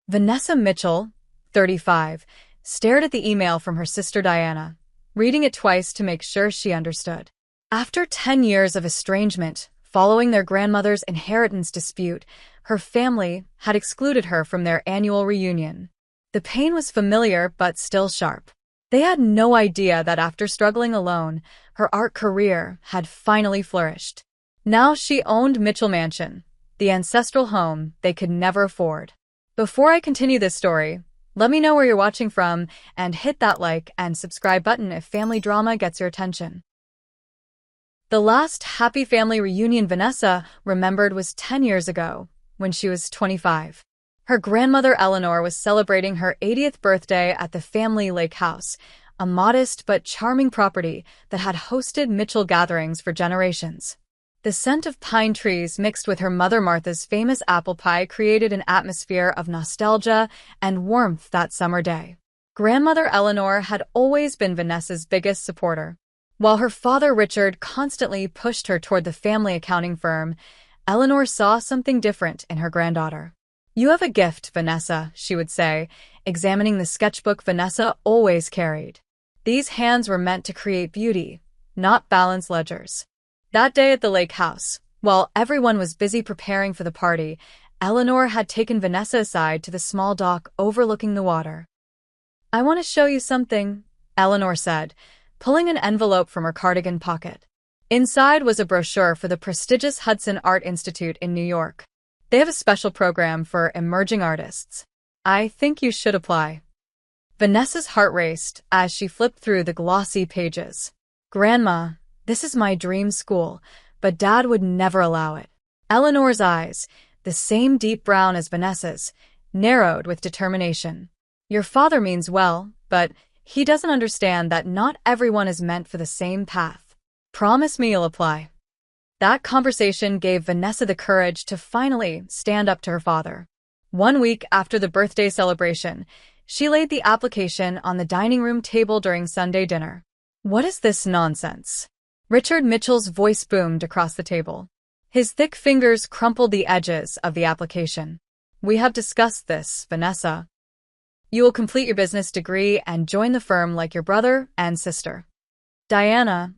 Vanessa Mitchell, 35, stared at the email from her sister Diana, reading it twice to make sure she understood. After 10 years of estrangement, following their grandmother's inheritance dispute, her family had excluded her from their annual reunion. The pain was familiar but still sharp. They had no idea that after struggling alone, her art career had finally flourished. Now she owned Mitchell Mansion, the ancestral home they could never afford. Before I continue this story, let me know where you're watching from and hit that like and subscribe button if family drama gets your attention. The last happy family reunion Vanessa remembered was 10 years ago, when she was 25. Her grandmother Eleanor was celebrating her 80th birthday at the family lake house, a modest but charming property that had hosted Mitchell gatherings for generations. The scent of pine trees mixed with her mother Martha's famous apple pie created an atmosphere of nostalgia and warmth that summer day. Grandmother Eleanor had always been Vanessa's biggest supporter. While her father Richard constantly pushed her toward the family accounting firm, Eleanor saw something different in her granddaughter. "You have a gift, Vanessa," she would say, examining the sketchbook Vanessa always carried. These hands were meant to create beauty, not balance ledgers. That day at the lake house, while everyone was busy preparing for the party, Eleanor had taken Vanessa aside to the small dock overlooking the water. "I want to show you something," Eleanor said, pulling an envelope from her cardigan pocket. Inside was a brochure for the prestigious Hudson Art Institute in New York. "They have a special program for emerging artists. I think you should apply." Vanessa's heart raced as she flipped through the glossy pages. "Grandma, this is my dream school, but Dad would never allow it." Eleanor's eyes, the same deep brown as Vanessa's, narrowed with determination. "Your father means well, but he doesn't understand that not everyone is meant for the same path. Promise me you'll apply." That conversation gave Vanessa the courage to finally stand up to her father. 1 week after the birthday celebration, she laid the application on the dining room table during Sunday dinner. "What is this nonsense?" Richard Mitchell's voice boomed across the table. His thick fingers crumpled the edges of the application. "We have discussed this, Vanessa. You will complete your business degree and join the firm like your brother and sister." Diana,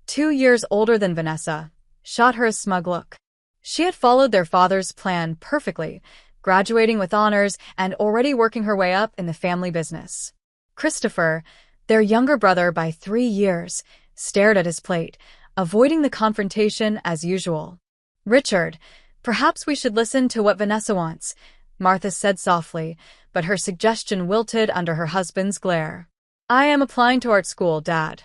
2 years older than Vanessa, shot her a smug look. She had followed their father's plan perfectly, graduating with honors and already working her way up in the family business. Christopher, their younger brother by 3 years, stared at his plate, avoiding the confrontation as usual. "Richard, perhaps we should listen to what Vanessa wants," Martha said softly, but her suggestion wilted under her husband's glare. "I am applying to art school, Dad,"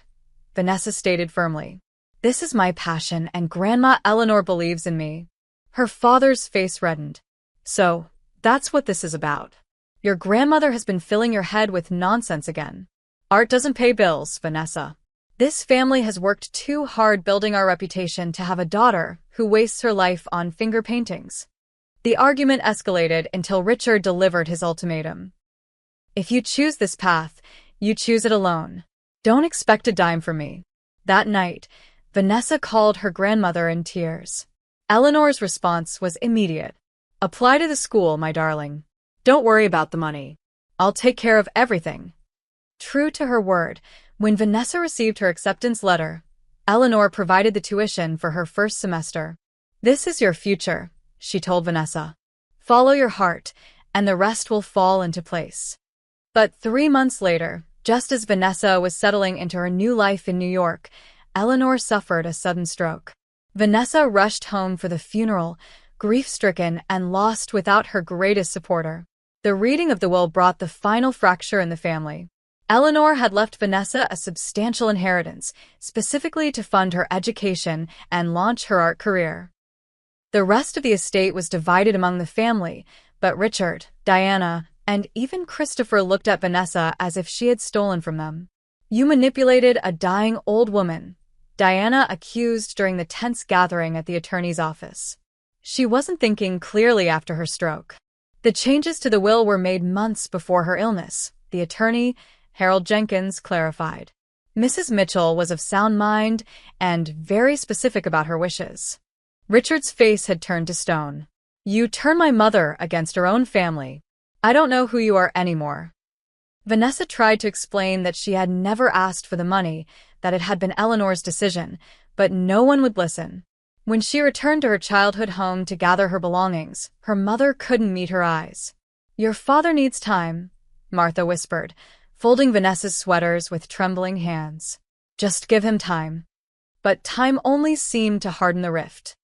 Vanessa stated firmly. "This is my passion, and Grandma Eleanor believes in me." Her father's face reddened. "So, that's what this is about. Your grandmother has been filling your head with nonsense again. Art doesn't pay bills, Vanessa. This family has worked too hard building our reputation to have a daughter who wastes her life on finger paintings." The argument escalated until Richard delivered his ultimatum. "If you choose this path, you choose it alone. Don't expect a dime from me." That night, Vanessa called her grandmother in tears. Eleanor's response was immediate. "Apply to the school, my darling. Don't worry about the money. I'll take care of everything." True to her word, when Vanessa received her acceptance letter, Eleanor provided the tuition for her first semester. "This is your future," she told Vanessa. "Follow your heart, and the rest will fall into place." But 3 months later, just as Vanessa was settling into her new life in New York, Eleanor suffered a sudden stroke. Vanessa rushed home for the funeral, grief-stricken and lost without her greatest supporter. The reading of the will brought the final fracture in the family. Eleanor had left Vanessa a substantial inheritance, specifically to fund her education and launch her art career. The rest of the estate was divided among the family, but Richard, Diana, and even Christopher looked at Vanessa as if she had stolen from them. "You manipulated a dying old woman," Diana accused during the tense gathering at the attorney's office. She wasn't thinking clearly after her stroke. The changes to the will were made months before her illness, the attorney, Harold Jenkins, clarified. Mrs. Mitchell was of sound mind and very specific about her wishes. Richard's face had turned to stone. "You turn my mother against her own family. I don't know who you are anymore." Vanessa tried to explain that she had never asked for the money, that it had been Eleanor's decision, but no one would listen. When she returned to her childhood home to gather her belongings, her mother couldn't meet her eyes. "Your father needs time," Martha whispered, folding Vanessa's sweaters with trembling hands. "Just give him time." But time only seemed to harden the rift.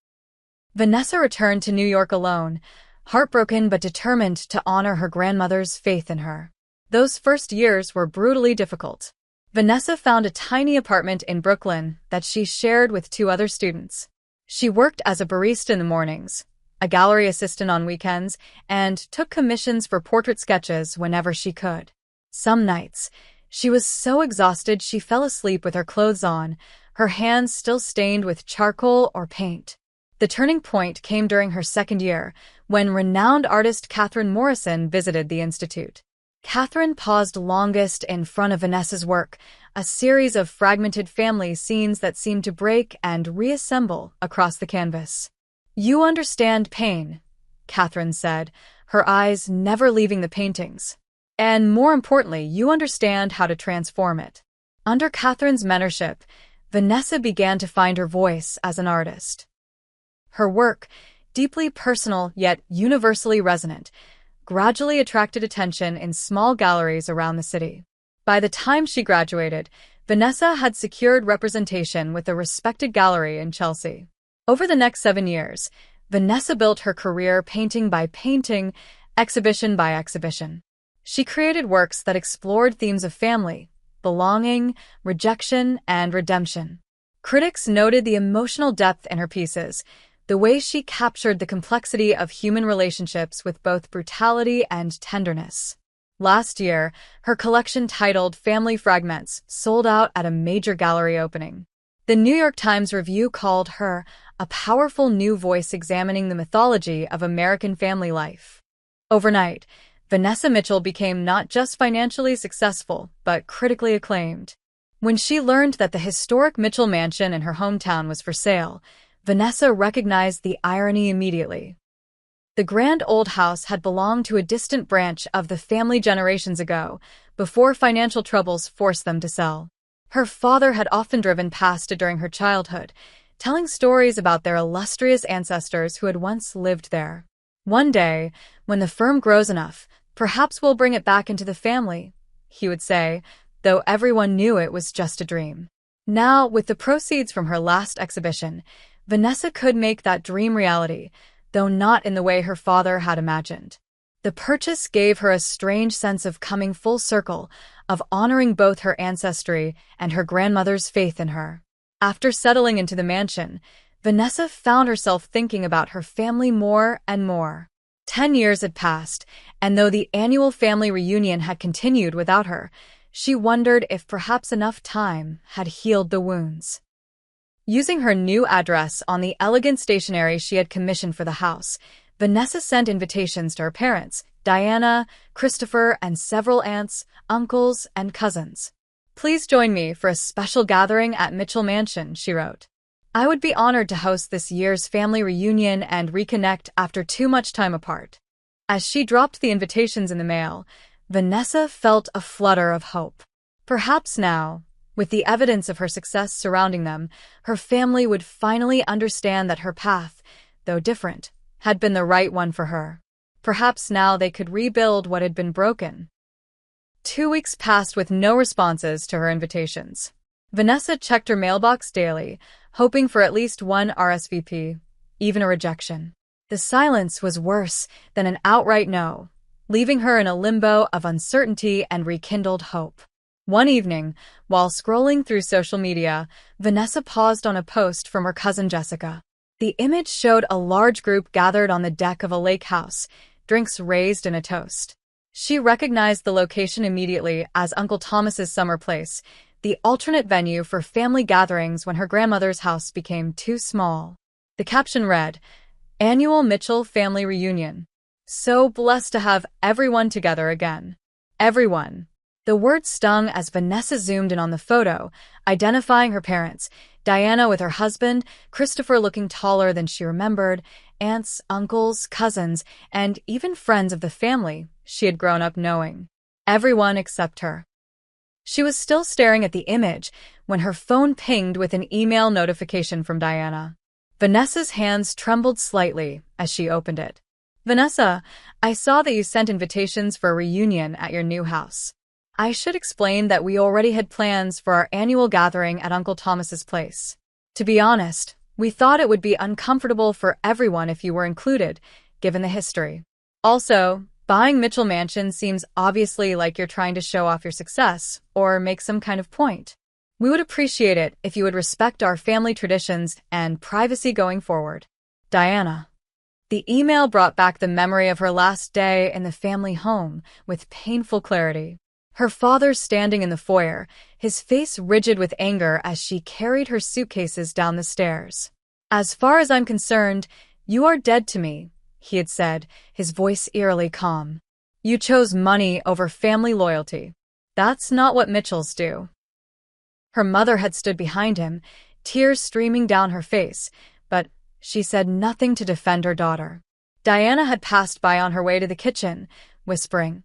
Vanessa returned to New York alone, heartbroken but determined to honor her grandmother's faith in her. Those first years were brutally difficult. Vanessa found a tiny apartment in Brooklyn that she shared with 2 other students. She worked as a barista in the mornings, a gallery assistant on weekends, and took commissions for portrait sketches whenever she could. Some nights, she was so exhausted she fell asleep with her clothes on, her hands still stained with charcoal or paint. The turning point came during her second year, when renowned artist Catherine Morrison visited the institute. Catherine paused longest in front of Vanessa's work, a series of fragmented family scenes that seemed to break and reassemble across the canvas. "You understand pain," Catherine said, her eyes never leaving the paintings. "And more importantly, you understand how to transform it." Under Catherine's mentorship, Vanessa began to find her voice as an artist. Her work, deeply personal yet universally resonant, gradually attracted attention in small galleries around the city. By the time she graduated, Vanessa had secured representation with a respected gallery in Chelsea. Over the next 7 years, Vanessa built her career painting by painting, exhibition by exhibition. She created works that explored themes of family, belonging, rejection, and redemption. Critics noted the emotional depth in her pieces, the way she captured the complexity of human relationships with both brutality and tenderness. Last year, her collection titled Family Fragments sold out at a major gallery opening. The New York Times Review called her a powerful new voice examining the mythology of American family life. Overnight, Vanessa Mitchell became not just financially successful, but critically acclaimed. When she learned that the historic Mitchell mansion in her hometown was for sale, Vanessa recognized the irony immediately. The grand old house had belonged to a distant branch of the family generations ago, before financial troubles forced them to sell. Her father had often driven past it during her childhood, telling stories about their illustrious ancestors who had once lived there. "One day, when the firm grows enough, perhaps we'll bring it back into the family," he would say, though everyone knew it was just a dream. Now, with the proceeds from her last exhibition, Vanessa could make that dream reality, though not in the way her father had imagined. The purchase gave her a strange sense of coming full circle, of honoring both her ancestry and her grandmother's faith in her. After settling into the mansion, Vanessa found herself thinking about her family more and more. 10 years had passed, and though the annual family reunion had continued without her, she wondered if perhaps enough time had healed the wounds. Using her new address on the elegant stationery she had commissioned for the house, Vanessa sent invitations to her parents, Diana, Christopher, and several aunts, uncles, and cousins. "Please join me for a special gathering at Mitchell Mansion," she wrote. "I would be honored to host this year's family reunion and reconnect after too much time apart." As she dropped the invitations in the mail, Vanessa felt a flutter of hope. Perhaps now, with the evidence of her success surrounding them, her family would finally understand that her path, though different, had been the right one for her. Perhaps now they could rebuild what had been broken. 2 weeks passed with no responses to her invitations. Vanessa checked her mailbox daily, hoping for at least one RSVP, even a rejection. The silence was worse than an outright no, leaving her in a limbo of uncertainty and rekindled hope. One evening, while scrolling through social media, Vanessa paused on a post from her cousin Jessica. The image showed a large group gathered on the deck of a lake house, drinks raised in a toast. She recognized the location immediately as Uncle Thomas's summer place, the alternate venue for family gatherings when her grandmother's house became too small. The caption read, "Annual Mitchell Family Reunion. So blessed to have everyone together again." Everyone. The word stung as Vanessa zoomed in on the photo, identifying her parents, Diana with her husband, Christopher looking taller than she remembered, aunts, uncles, cousins, and even friends of the family she had grown up knowing. Everyone except her. She was still staring at the image when her phone pinged with an email notification from Diana. Vanessa's hands trembled slightly as she opened it. "Vanessa, I saw that you sent invitations for a reunion at your new house. I should explain that we already had plans for our annual gathering at Uncle Thomas's place. To be honest, we thought it would be uncomfortable for everyone if you were included, given the history. Also, buying Mitchell Mansion seems obviously like you're trying to show off your success or make some kind of point. We would appreciate it if you would respect our family traditions and privacy going forward. Diana." The email brought back the memory of her last day in the family home with painful clarity. Her father standing in the foyer, his face rigid with anger as she carried her suitcases down the stairs. "As far as I'm concerned, you are dead to me," he had said, his voice eerily calm. "You chose money over family loyalty. That's not what Mitchells do." Her mother had stood behind him, tears streaming down her face, but she said nothing to defend her daughter. Diana had passed by on her way to the kitchen, whispering,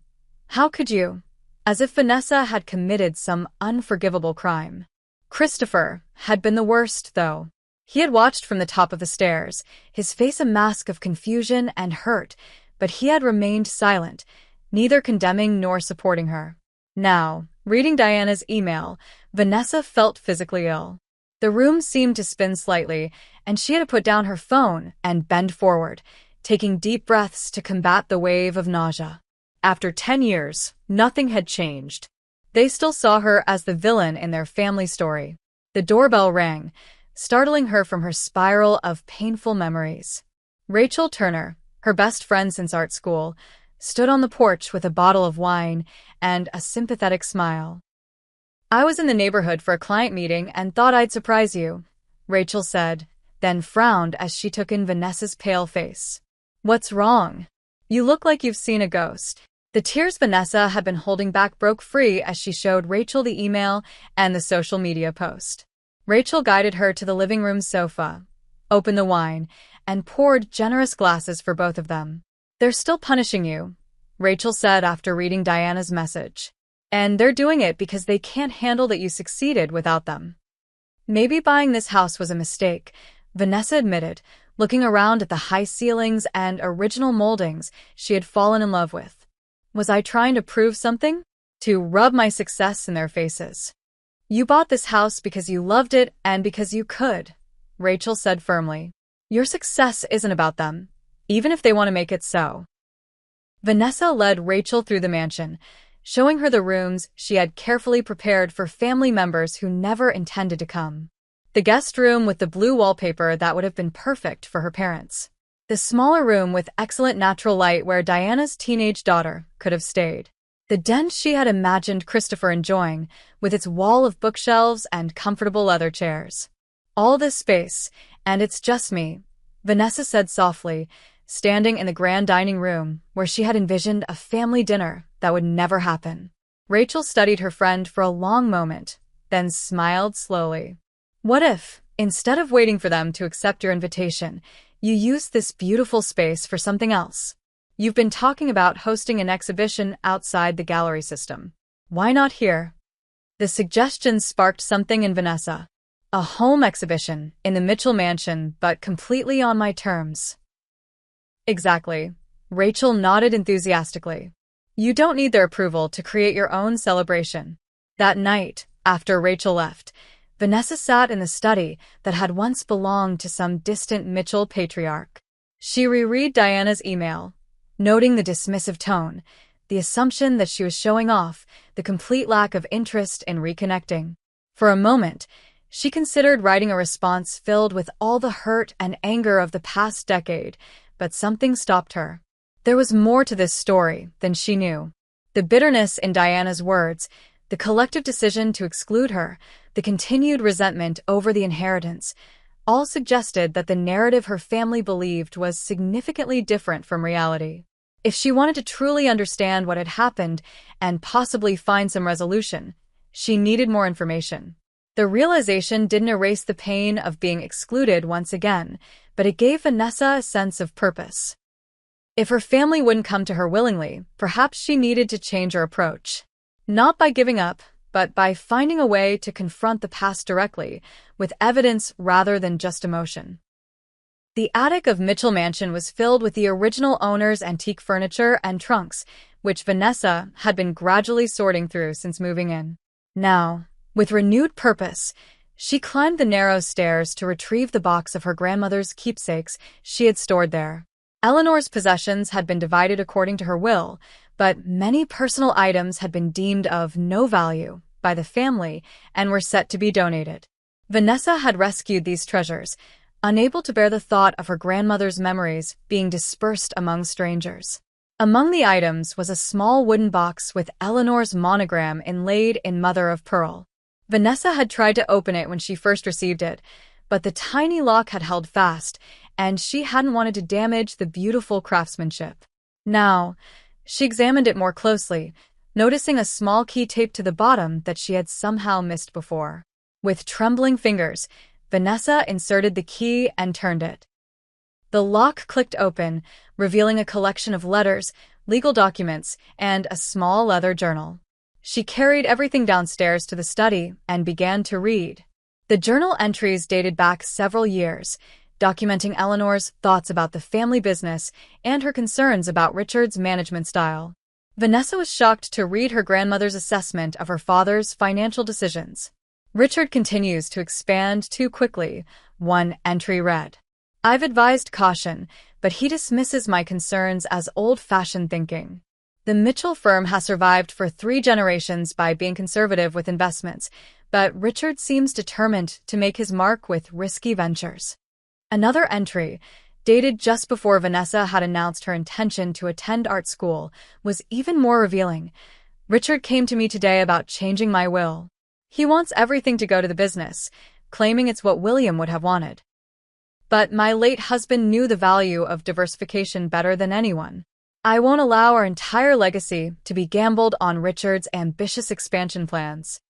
"How could you?" as if Vanessa had committed some unforgivable crime. Christopher had been the worst, though. He had watched from the top of the stairs, his face a mask of confusion and hurt, but he had remained silent, neither condemning nor supporting her. Now, reading Diana's email, Vanessa felt physically ill. The room seemed to spin slightly, and she had to put down her phone and bend forward, taking deep breaths to combat the wave of nausea. After 10 years, nothing had changed. They still saw her as the villain in their family story. The doorbell rang, startling her from her spiral of painful memories. Rachel Turner, her best friend since art school, stood on the porch with a bottle of wine and a sympathetic smile. "I was in the neighborhood for a client meeting and thought I'd surprise you," Rachel said, then frowned as she took in Vanessa's pale face. "What's wrong? You look like you've seen a ghost." The tears Vanessa had been holding back broke free as she showed Rachel the email and the social media post. Rachel guided her to the living room sofa, opened the wine, and poured generous glasses for both of them. "They're still punishing you," Rachel said after reading Diana's message. "And they're doing it because they can't handle that you succeeded without them." "Maybe buying this house was a mistake," Vanessa admitted, looking around at the high ceilings and original moldings she had fallen in love with. "Was I trying to prove something? To rub my success in their faces?" "You bought this house because you loved it and because you could," Rachel said firmly. "Your success isn't about them, even if they want to make it so." Vanessa led Rachel through the mansion, showing her the rooms she had carefully prepared for family members who never intended to come. The guest room with the blue wallpaper that would have been perfect for her parents. The smaller room with excellent natural light where Diana's teenage daughter could have stayed. The den she had imagined Christopher enjoying, with its wall of bookshelves and comfortable leather chairs. "All this space, and it's just me," Vanessa said softly, standing in the grand dining room where she had envisioned a family dinner that would never happen. Rachel studied her friend for a long moment, then smiled slowly. "What if, instead of waiting for them to accept your invitation, you used this beautiful space for something else? You've been talking about hosting an exhibition outside the gallery system. Why not here?" The suggestion sparked something in Vanessa. A home exhibition in the Mitchell Mansion, but completely on my terms. "Exactly." Rachel nodded enthusiastically. "You don't need their approval to create your own celebration." That night, after Rachel left, Vanessa sat in the study that had once belonged to some distant Mitchell patriarch. She reread Diana's email, noting the dismissive tone, the assumption that she was showing off, the complete lack of interest in reconnecting. For a moment, she considered writing a response filled with all the hurt and anger of the past decade, but something stopped her. There was more to this story than she knew. The bitterness in Diana's words, the collective decision to exclude her, the continued resentment over the inheritance, all suggested that the narrative her family believed was significantly different from reality. If she wanted to truly understand what had happened and possibly find some resolution, she needed more information. The realization didn't erase the pain of being excluded once again, but it gave Vanessa a sense of purpose. If her family wouldn't come to her willingly, perhaps she needed to change her approach. Not by giving up, but by finding a way to confront the past directly, with evidence rather than just emotion. The attic of Mitchell Mansion was filled with the original owner's antique furniture and trunks, which Vanessa had been gradually sorting through since moving in. Now, with renewed purpose, she climbed the narrow stairs to retrieve the box of her grandmother's keepsakes she had stored there. Eleanor's possessions had been divided according to her will, but many personal items had been deemed of no value by the family and were set to be donated. Vanessa had rescued these treasures, unable to bear the thought of her grandmother's memories being dispersed among strangers. Among the items was a small wooden box with Eleanor's monogram inlaid in mother of pearl. Vanessa had tried to open it when she first received it, but the tiny lock had held fast, and she hadn't wanted to damage the beautiful craftsmanship. Now, she examined it more closely, noticing a small key taped to the bottom that she had somehow missed before. With trembling fingers, Vanessa inserted the key and turned it. The lock clicked open, revealing a collection of letters, legal documents, and a small leather journal. She carried everything downstairs to the study and began to read. The journal entries dated back several years, documenting Eleanor's thoughts about the family business and her concerns about Richard's management style. Vanessa was shocked to read her grandmother's assessment of her father's financial decisions. Richard continues to expand too quickly, one entry read. I've advised caution, but he dismisses my concerns as old-fashioned thinking. The Mitchell firm has survived for 3 generations by being conservative with investments, but Richard seems determined to make his mark with risky ventures. Another entry, dated just before Vanessa had announced her intention to attend art school, was even more revealing. Richard came to me today about changing my will. He wants everything to go to the business, claiming it's what William would have wanted. But my late husband knew the value of diversification better than anyone. I won't allow our entire legacy to be gambled on Richard's ambitious expansion plans.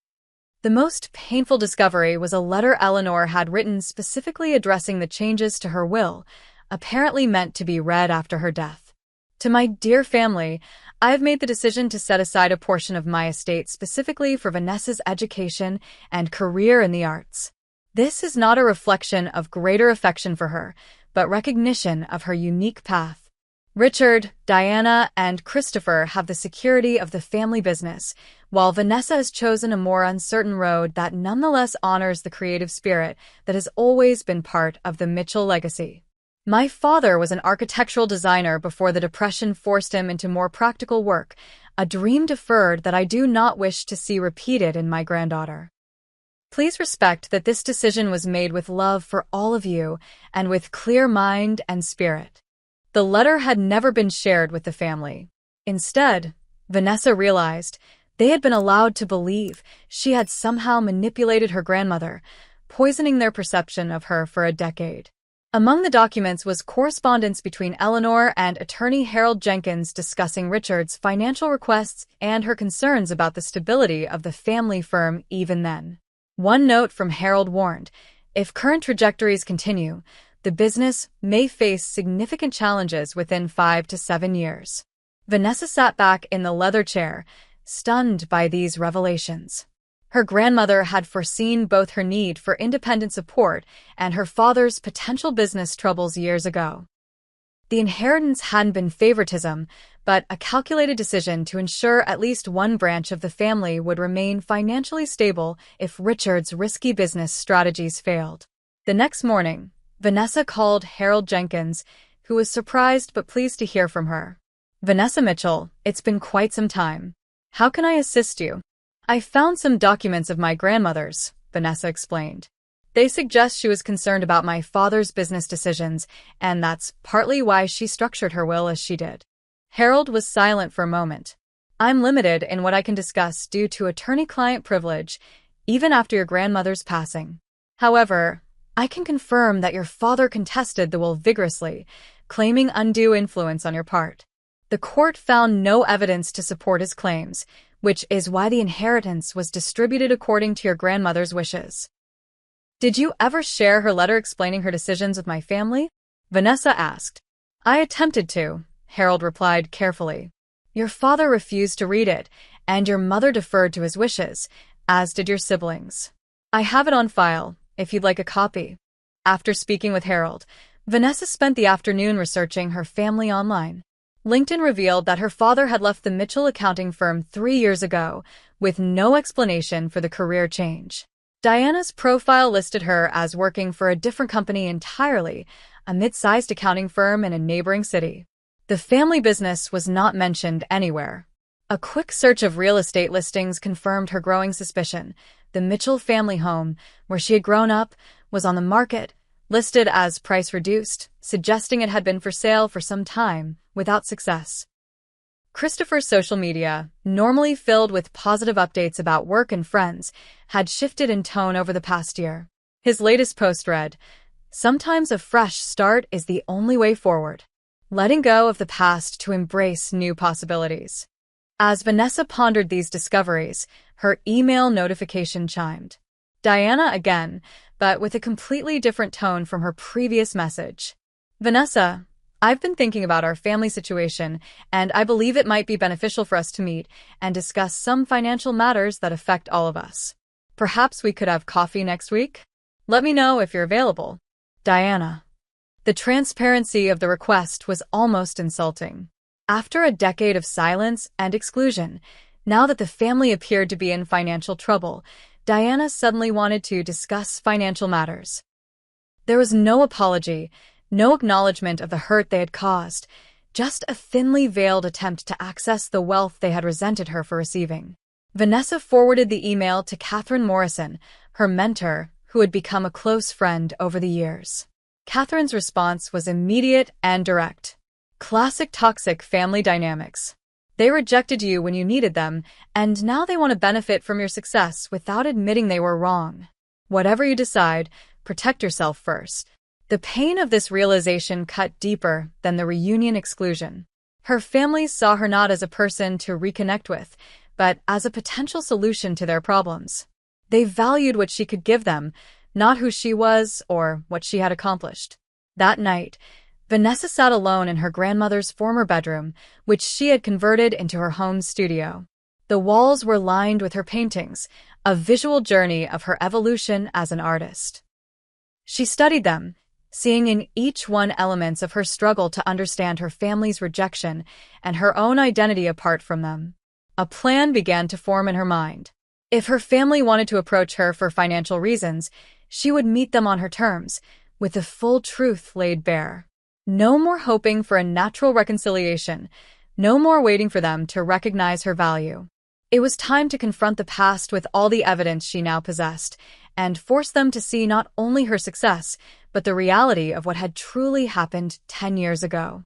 The most painful discovery was a letter Eleanor had written specifically addressing the changes to her will, apparently meant to be read after her death. To my dear family, I have made the decision to set aside a portion of my estate specifically for Vanessa's education and career in the arts. This is not a reflection of greater affection for her, but recognition of her unique path. Richard, Diana, and Christopher have the security of the family business, while Vanessa has chosen a more uncertain road that nonetheless honors the creative spirit that has always been part of the Mitchell legacy. My father was an architectural designer before the Depression forced him into more practical work, a dream deferred that I do not wish to see repeated in my granddaughter. Please respect that this decision was made with love for all of you and with clear mind and spirit. The letter had never been shared with the family. Instead, Vanessa realized they had been allowed to believe she had somehow manipulated her grandmother, poisoning their perception of her for a decade. Among the documents was correspondence between Eleanor and attorney Harold Jenkins discussing Richard's financial requests and her concerns about the stability of the family firm even then. One note from Harold warned, if current trajectories continue, the business may face significant challenges within 5 to 7 years. Vanessa sat back in the leather chair, stunned by these revelations. Her grandmother had foreseen both her need for independent support and her father's potential business troubles years ago. The inheritance hadn't been favoritism, but a calculated decision to ensure at least one branch of the family would remain financially stable if Richard's risky business strategies failed. The next morning, Vanessa called Harold Jenkins, who was surprised but pleased to hear from her. Vanessa Mitchell, it's been quite some time. How can I assist you? I found some documents of my grandmother's, Vanessa explained. They suggest she was concerned about my father's business decisions, and that's partly why she structured her will as she did. Harold was silent for a moment. I'm limited in what I can discuss due to attorney-client privilege, even after your grandmother's passing. However, I can confirm that your father contested the will vigorously, claiming undue influence on your part. The court found no evidence to support his claims, which is why the inheritance was distributed according to your grandmother's wishes. Did you ever share her letter explaining her decisions with my family? Vanessa asked. I attempted to, Harold replied carefully. Your father refused to read it, and your mother deferred to his wishes, as did your siblings. I have it on file, if you'd like a copy. After speaking with Harold, Vanessa spent the afternoon researching her family online. LinkedIn revealed that her father had left the Mitchell accounting firm 3 years ago, with no explanation for the career change. Diana's profile listed her as working for a different company entirely, a mid-sized accounting firm in a neighboring city. The family business was not mentioned anywhere. A quick search of real estate listings confirmed her growing suspicion. The Mitchell family home, where she had grown up, was on the market, listed as price reduced, suggesting it had been for sale for some time, without success. Christopher's social media, normally filled with positive updates about work and friends, had shifted in tone over the past year. His latest post read, "Sometimes a fresh start is the only way forward. Letting go of the past to embrace new possibilities." As Vanessa pondered these discoveries, her email notification chimed. Diana again, but with a completely different tone from her previous message. Vanessa, I've been thinking about our family situation, and I believe it might be beneficial for us to meet and discuss some financial matters that affect all of us. Perhaps we could have coffee next week? Let me know if you're available. Diana. The transparency of the request was almost insulting. After a decade of silence and exclusion, now that the family appeared to be in financial trouble, Diana suddenly wanted to discuss financial matters. There was no apology, no acknowledgement of the hurt they had caused, just a thinly veiled attempt to access the wealth they had resented her for receiving. Vanessa forwarded the email to Catherine Morrison, her mentor, who had become a close friend over the years. Catherine's response was immediate and direct. Classic toxic family dynamics. They rejected you when you needed them, and now they want to benefit from your success without admitting they were wrong. Whatever you decide, protect yourself first. The pain of this realization cut deeper than the reunion exclusion. Her family saw her not as a person to reconnect with, but as a potential solution to their problems. They valued what she could give them, not who she was or what she had accomplished. That night, Vanessa sat alone in her grandmother's former bedroom, which she had converted into her home studio. The walls were lined with her paintings, a visual journey of her evolution as an artist. She studied them, seeing in each one elements of her struggle to understand her family's rejection and her own identity apart from them. A plan began to form in her mind. If her family wanted to approach her for financial reasons, she would meet them on her terms, with the full truth laid bare. No more hoping for a natural reconciliation, no more waiting for them to recognize her value. It was time to confront the past with all the evidence she now possessed, and force them to see not only her success, but the reality of what had truly happened 10 years ago.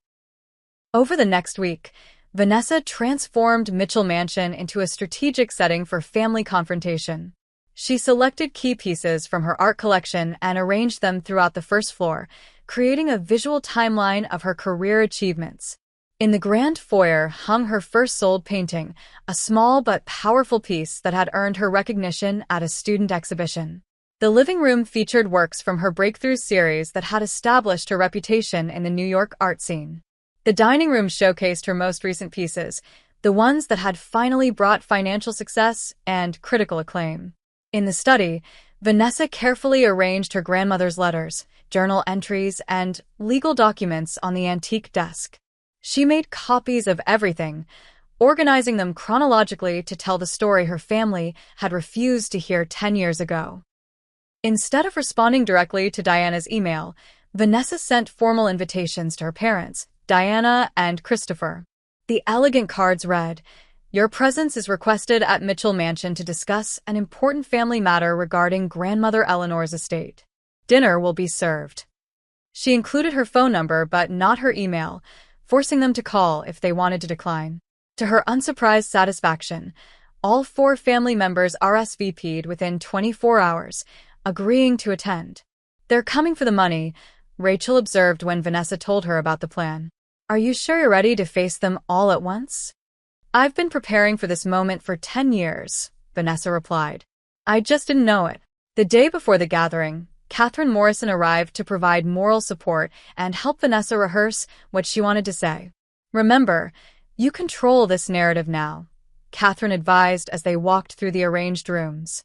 Over the next week, Vanessa transformed Mitchell Mansion into a strategic setting for family confrontation. She selected key pieces from her art collection and arranged them throughout the first floor, creating a visual timeline of her career achievements. In the grand foyer hung her first sold painting, a small but powerful piece that had earned her recognition at a student exhibition. The living room featured works from her Breakthrough series that had established her reputation in the New York art scene. The dining room showcased her most recent pieces, the ones that had finally brought financial success and critical acclaim. In the study, Vanessa carefully arranged her grandmother's letters, journal entries, and legal documents on the antique desk. She made copies of everything, organizing them chronologically to tell the story her family had refused to hear 10 years ago. Instead of responding directly to Diana's email, Vanessa sent formal invitations to her parents, Diana and Christopher. The elegant cards read, "Your presence is requested at Mitchell Mansion to discuss an important family matter regarding grandmother Eleanor's estate. Dinner will be served." She included her phone number but not her email, forcing them to call if they wanted to decline. To her unsurprised satisfaction, all 4 family members RSVP'd within 24 hours, agreeing to attend. "They're coming for the money," Rachel observed when Vanessa told her about the plan. "Are you sure you're ready to face them all at once?" "I've been preparing for this moment for 10 years, Vanessa replied. "I just didn't know it." The day before the gathering, Catherine Morrison arrived to provide moral support and help Vanessa rehearse what she wanted to say. Remember, you control this narrative now, Catherine advised as they walked through the arranged rooms.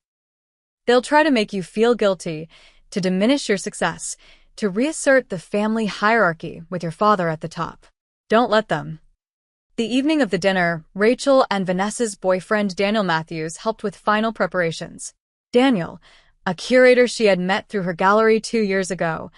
They'll try to make you feel guilty, to diminish your success, to reassert the family hierarchy with your father at the top. Don't let them. The evening of the dinner, Rachel and Vanessa's boyfriend Daniel Matthews helped with final preparations. Daniel, a curator she had met through her gallery 2 years ago,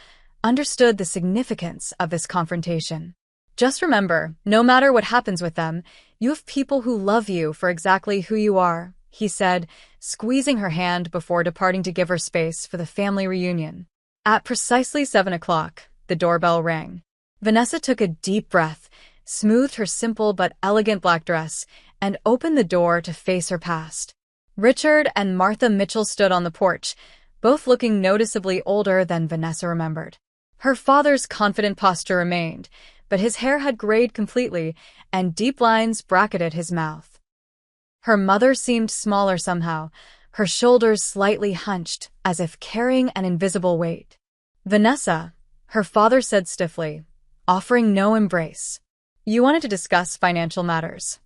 understood the significance of this confrontation. Just remember, no matter what happens with them, you have people who love you for exactly who you are, he said, squeezing her hand before departing to give her space for the family reunion. At precisely 7 o'clock, the doorbell rang. Vanessa took a deep breath, smoothed her simple but elegant black dress, and opened the door to face her past. Richard and Martha Mitchell stood on the porch, both looking noticeably older than Vanessa remembered. Her father's confident posture remained, but his hair had grayed completely, and deep lines bracketed his mouth. Her mother seemed smaller somehow, her shoulders slightly hunched, as if carrying an invisible weight. "Vanessa," her father said stiffly, offering no embrace. "You wanted to discuss financial matters."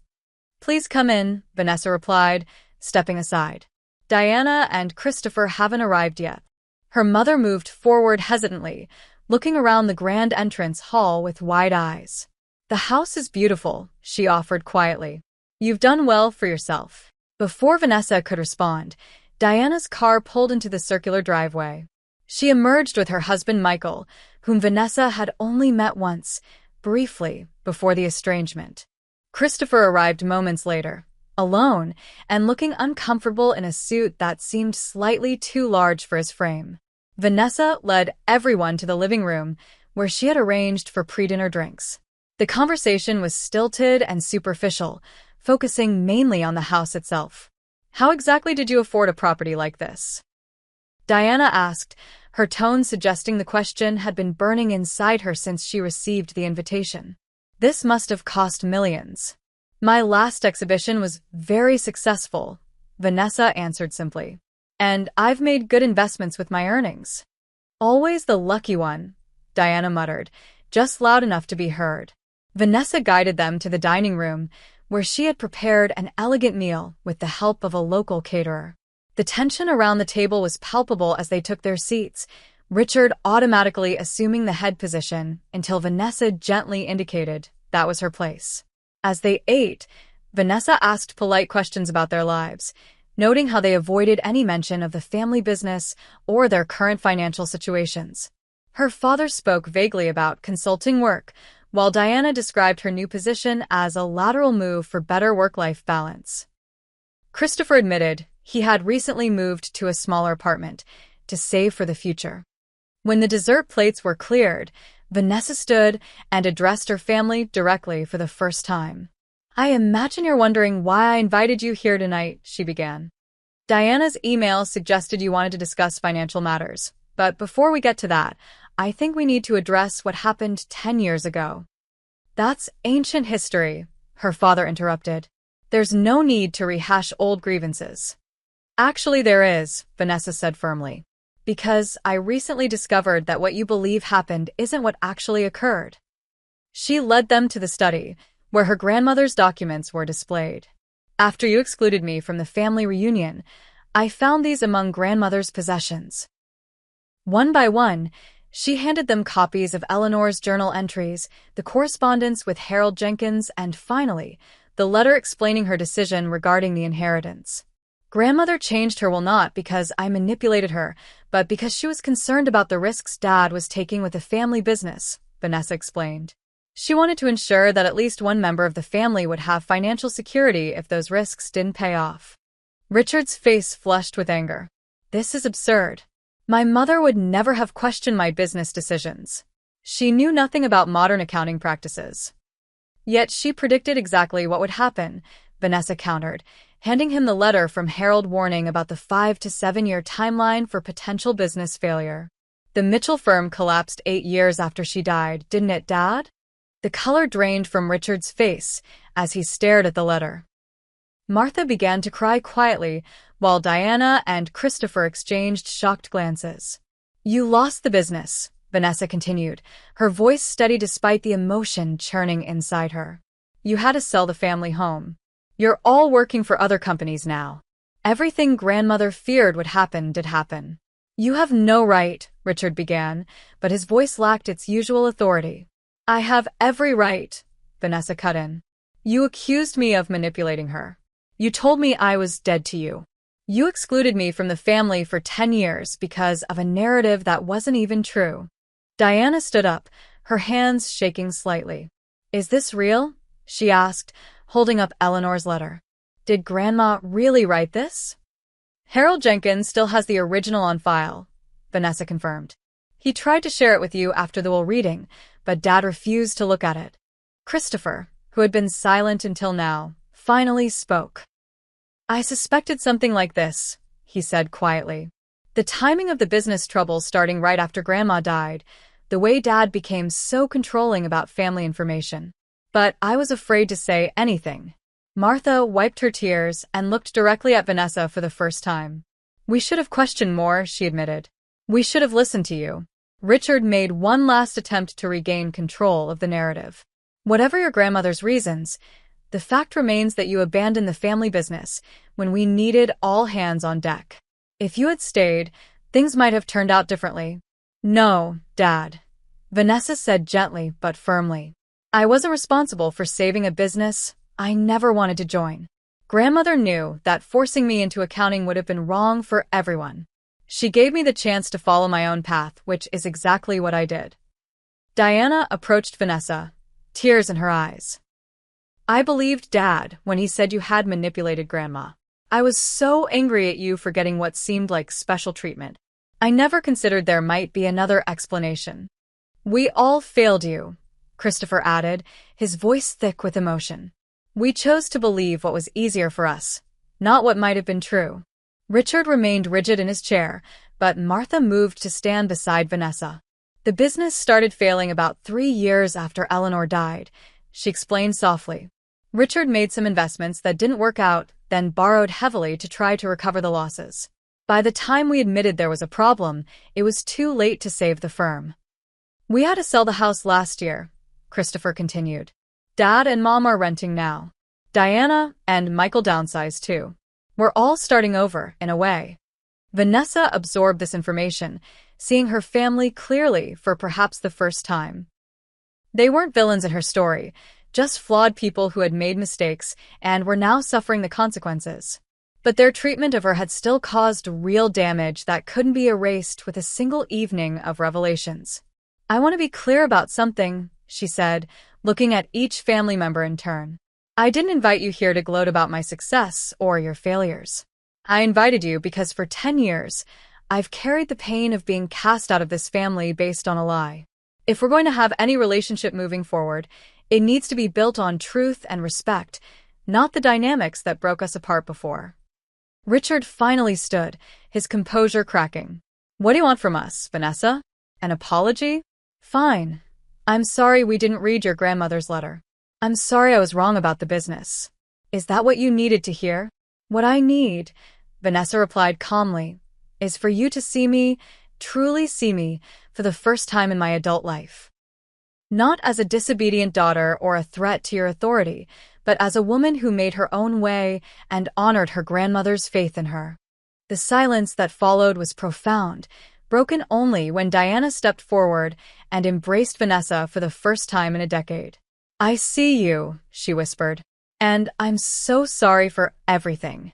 "Please come in," Vanessa replied, stepping aside. "Diana and Christopher haven't arrived yet." Her mother moved forward hesitantly, looking around the grand entrance hall with wide eyes. "The house is beautiful," she offered quietly. "You've done well for yourself." Before Vanessa could respond, Diana's car pulled into the circular driveway. She emerged with her husband Michael, whom Vanessa had only met once, briefly, before the estrangement. Christopher arrived moments later, alone, and looking uncomfortable in a suit that seemed slightly too large for his frame. Vanessa led everyone to the living room, where she had arranged for pre-dinner drinks. The conversation was stilted and superficial, focusing mainly on the house itself. "How exactly did you afford a property like this?" Diana asked, her tone suggesting the question had been burning inside her since she received the invitation. "This must have cost millions." "My last exhibition was very successful," Vanessa answered simply. "And I've made good investments with my earnings." "Always the lucky one," Diana muttered, just loud enough to be heard. Vanessa guided them to the dining room, where she had prepared an elegant meal with the help of a local caterer. The tension around the table was palpable as they took their seats, Richard automatically assuming the head position until Vanessa gently indicated that was her place. As they ate, Vanessa asked polite questions about their lives, noting how they avoided any mention of the family business or their current financial situations. Her father spoke vaguely about consulting work, while Diana described her new position as a lateral move for better work-life balance. Christopher admitted he had recently moved to a smaller apartment to save for the future. When the dessert plates were cleared, Vanessa stood and addressed her family directly for the first time. "I imagine you're wondering why I invited you here tonight," she began. "Diana's email suggested you wanted to discuss financial matters, but before we get to that, I think we need to address what happened 10 years ago." "That's ancient history," her father interrupted. "There's no need to rehash old grievances." "Actually there is," Vanessa said firmly. "Because I recently discovered that what you believe happened isn't what actually occurred." She led them to the study, where her grandmother's documents were displayed. "After you excluded me from the family reunion, I found these among grandmother's possessions." One by one, she handed them copies of Eleanor's journal entries, the correspondence with Harold Jenkins, and finally, the letter explaining her decision regarding the inheritance. "Grandmother changed her will not because I manipulated her, but because she was concerned about the risks Dad was taking with the family business," Vanessa explained. She wanted to ensure that at least one member of the family would have financial security if those risks didn't pay off. Richard's face flushed with anger. "This is absurd. My mother would never have questioned my business decisions. She knew nothing about modern accounting practices." "Yet she predicted exactly what would happen," Vanessa countered, handing him the letter from Harold warning about the 5 to 7 year timeline for potential business failure. "The Mitchell firm collapsed 8 years after she died, didn't it, Dad?" The color drained from Richard's face as he stared at the letter. Martha began to cry quietly, while Diana and Christopher exchanged shocked glances. "You lost the business," Vanessa continued, her voice steady despite the emotion churning inside her. You had to sell the family home. You're all working for other companies now. Everything grandmother feared would happen did happen. You have no right, Richard began, but his voice lacked its usual authority. I have every right, Vanessa cut in. You accused me of manipulating her. You told me I was dead to you. You excluded me from the family for 10 years because of a narrative that wasn't even true. Diana stood up, her hands shaking slightly. Is this real? She asked, holding up Eleanor's letter. Did Grandma really write this? Harold Jenkins still has the original on file, Vanessa confirmed. He tried to share it with you after the will reading, but Dad refused to look at it. Christopher, who had been silent until now, finally spoke. I suspected something like this, he said quietly. The timing of the business troubles starting right after Grandma died, the way Dad became so controlling about family information. But I was afraid to say anything. Martha wiped her tears and looked directly at Vanessa for the first time. We should have questioned more, she admitted. We should have listened to you. Richard made one last attempt to regain control of the narrative. Whatever your grandmother's reasons, the fact remains that you abandoned the family business when we needed all hands on deck. If you had stayed, things might have turned out differently. No, Dad, Vanessa said gently but firmly. I wasn't responsible for saving a business I never wanted to join. Grandmother knew that forcing me into accounting would have been wrong for everyone. She gave me the chance to follow my own path, which is exactly what I did. Diana approached Vanessa, tears in her eyes. I believed Dad when he said you had manipulated Grandma. I was so angry at you for getting what seemed like special treatment. I never considered there might be another explanation. We all failed you, Christopher added, his voice thick with emotion. We chose to believe what was easier for us, not what might have been true. Richard remained rigid in his chair, but Martha moved to stand beside Vanessa. The business started failing about 3 years after Eleanor died, she explained softly. Richard made some investments that didn't work out, then borrowed heavily to try to recover the losses. By the time we admitted there was a problem, it was too late to save the firm. We had to sell the house last year, Christopher continued. Dad and Mom are renting now. Diana and Michael downsized too. We're all starting over, in a way. Vanessa absorbed this information, seeing her family clearly for perhaps the first time. They weren't villains in her story, just flawed people who had made mistakes and were now suffering the consequences. But their treatment of her had still caused real damage that couldn't be erased with a single evening of revelations. I want to be clear about something, she said, looking at each family member in turn. I didn't invite you here to gloat about my success or your failures. I invited you because for 10 years, I've carried the pain of being cast out of this family based on a lie. If we're going to have any relationship moving forward, it needs to be built on truth and respect, not the dynamics that broke us apart before. Richard finally stood, his composure cracking. What do you want from us, Vanessa? An apology? Fine. I'm sorry we didn't read your grandmother's letter. I'm sorry I was wrong about the business. Is that what you needed to hear? What I need, Vanessa replied calmly, is for you to see me, truly see me, for the first time in my adult life. Not as a disobedient daughter or a threat to your authority, but as a woman who made her own way and honored her grandmother's faith in her. The silence that followed was profound, broken only when Diana stepped forward and embraced Vanessa for the first time in a decade. I see you, she whispered, and I'm so sorry for everything.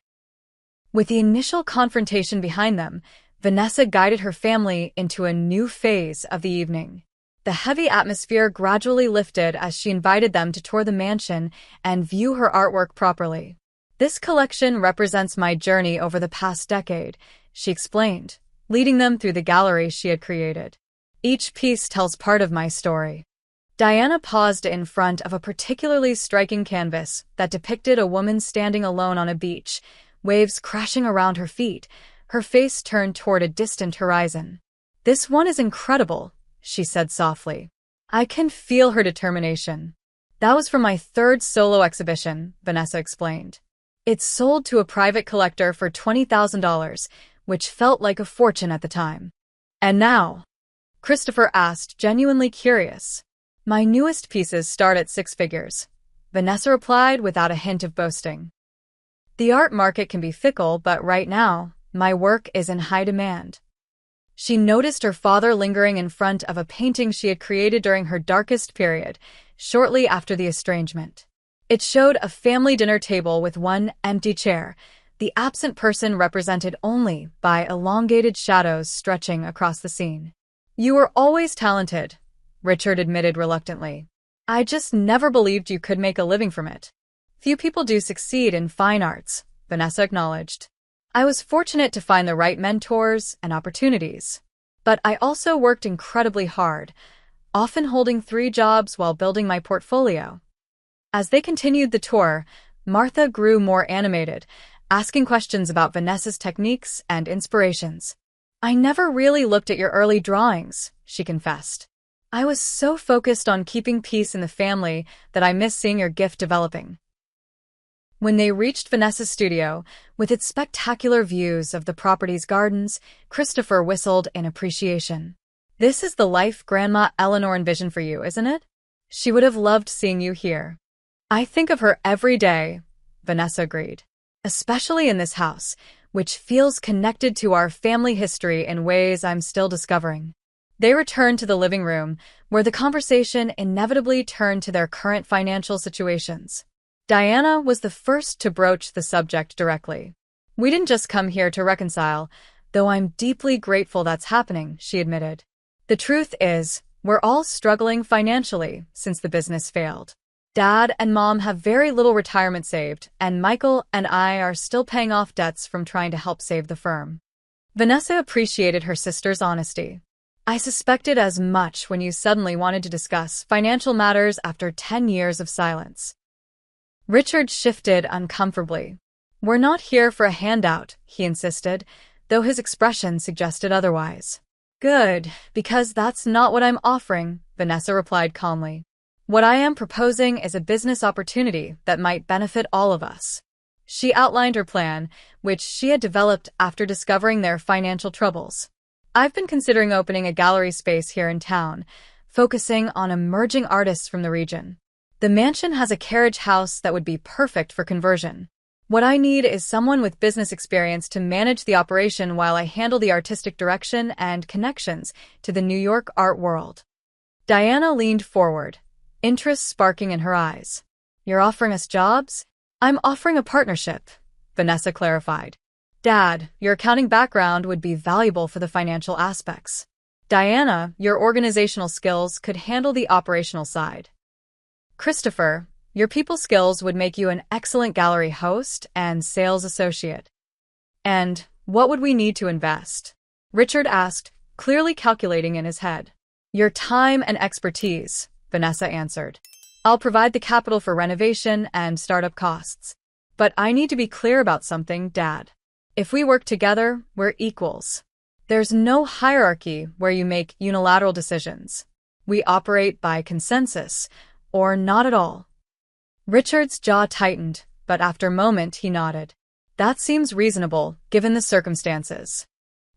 With the initial confrontation behind them, Vanessa guided her family into a new phase of the evening. The heavy atmosphere gradually lifted as she invited them to tour the mansion and view her artwork properly. This collection represents my journey over the past decade, she explained, leading them through the gallery she had created. Each piece tells part of my story. Diana paused in front of a particularly striking canvas that depicted a woman standing alone on a beach, waves crashing around her feet, her face turned toward a distant horizon. This one is incredible, she said softly. I can feel her determination. That was from my 3rd solo exhibition, Vanessa explained. It sold to a private collector for $20,000, which felt like a fortune at the time. And now, Christopher asked, genuinely curious. My newest pieces start at 6 figures, Vanessa replied without a hint of boasting. The art market can be fickle, but right now, my work is in high demand. She noticed her father lingering in front of a painting she had created during her darkest period, shortly after the estrangement. It showed a family dinner table with one empty chair, the absent person represented only by elongated shadows stretching across the scene. You were always talented, Richard admitted reluctantly. I just never believed you could make a living from it. Few people do succeed in fine arts, Vanessa acknowledged. I was fortunate to find the right mentors and opportunities. But I also worked incredibly hard, often holding 3 jobs while building my portfolio. As they continued the tour, Martha grew more animated, asking questions about Vanessa's techniques and inspirations. I never really looked at your early drawings, she confessed. I was so focused on keeping peace in the family that I missed seeing your gift developing. When they reached Vanessa's studio, with its spectacular views of the property's gardens, Christopher whistled in appreciation. This is the life Grandma Eleanor envisioned for you, isn't it? She would have loved seeing you here. I think of her every day, Vanessa agreed. Especially in this house, which feels connected to our family history in ways I'm still discovering. They returned to the living room, where the conversation inevitably turned to their current financial situations. Diana was the first to broach the subject directly. We didn't just come here to reconcile, though I'm deeply grateful that's happening, she admitted. The truth is, we're all struggling financially since the business failed. Dad and Mom have very little retirement saved, and Michael and I are still paying off debts from trying to help save the firm. Vanessa appreciated her sister's honesty. I suspected as much when you suddenly wanted to discuss financial matters after 10 years of silence. Richard shifted uncomfortably. We're not here for a handout, he insisted, though his expression suggested otherwise. Good, because that's not what I'm offering, Vanessa replied calmly. What I am proposing is a business opportunity that might benefit all of us. She outlined her plan, which she had developed after discovering their financial troubles. I've been considering opening a gallery space here in town, focusing on emerging artists from the region. The mansion has a carriage house that would be perfect for conversion. What I need is someone with business experience to manage the operation while I handle the artistic direction and connections to the New York art world. Diana leaned forward, interest sparking in her eyes. You're offering us jobs? I'm offering a partnership, Vanessa clarified. Dad, your accounting background would be valuable for the financial aspects. Diana, your organizational skills could handle the operational side. Christopher, your people skills would make you an excellent gallery host and sales associate. And what would we need to invest? Richard asked, clearly calculating in his head. Your time and expertise, Vanessa answered. I'll provide the capital for renovation and startup costs. But I need to be clear about something, Dad. If we work together, we're equals. There's no hierarchy where you make unilateral decisions. We operate by consensus, or not at all. Richard's jaw tightened, but after a moment he nodded. That seems reasonable, given the circumstances.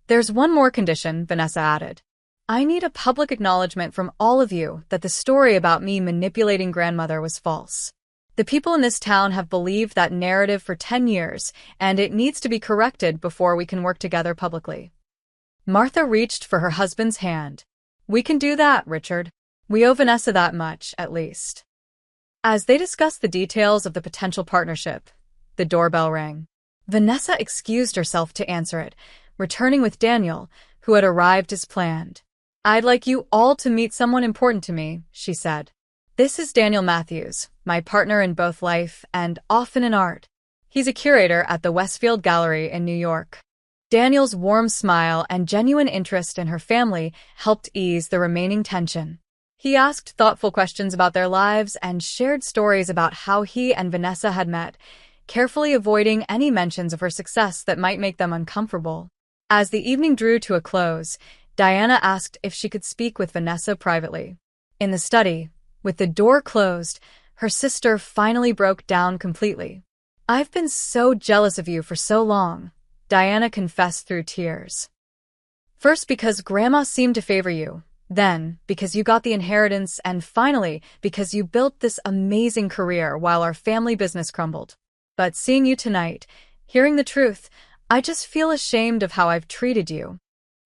There's one more condition, Vanessa added. I need a public acknowledgement from all of you that the story about me manipulating grandmother was false. The people in this town have believed that narrative for 10 years, and it needs to be corrected before we can work together publicly. Martha reached for her husband's hand. We can do that, Richard. We owe Vanessa that much, at least. As they discussed the details of the potential partnership, the doorbell rang. Vanessa excused herself to answer it, returning with Daniel, who had arrived as planned. I'd like you all to meet someone important to me, she said. This is Daniel Matthews, my partner in both life and often in art. He's a curator at the Westfield Gallery in New York. Daniel's warm smile and genuine interest in her family helped ease the remaining tension. He asked thoughtful questions about their lives and shared stories about how he and Vanessa had met, carefully avoiding any mentions of her success that might make them uncomfortable. As the evening drew to a close, Diana asked if she could speak with Vanessa privately. In the study, with the door closed, her sister finally broke down completely. I've been so jealous of you for so long, Diana confessed through tears. First because Grandma seemed to favor you, Then, because you got the inheritance, and finally, because you built this amazing career while our family business crumbled. But seeing you tonight, hearing the truth, I just feel ashamed of how I've treated you.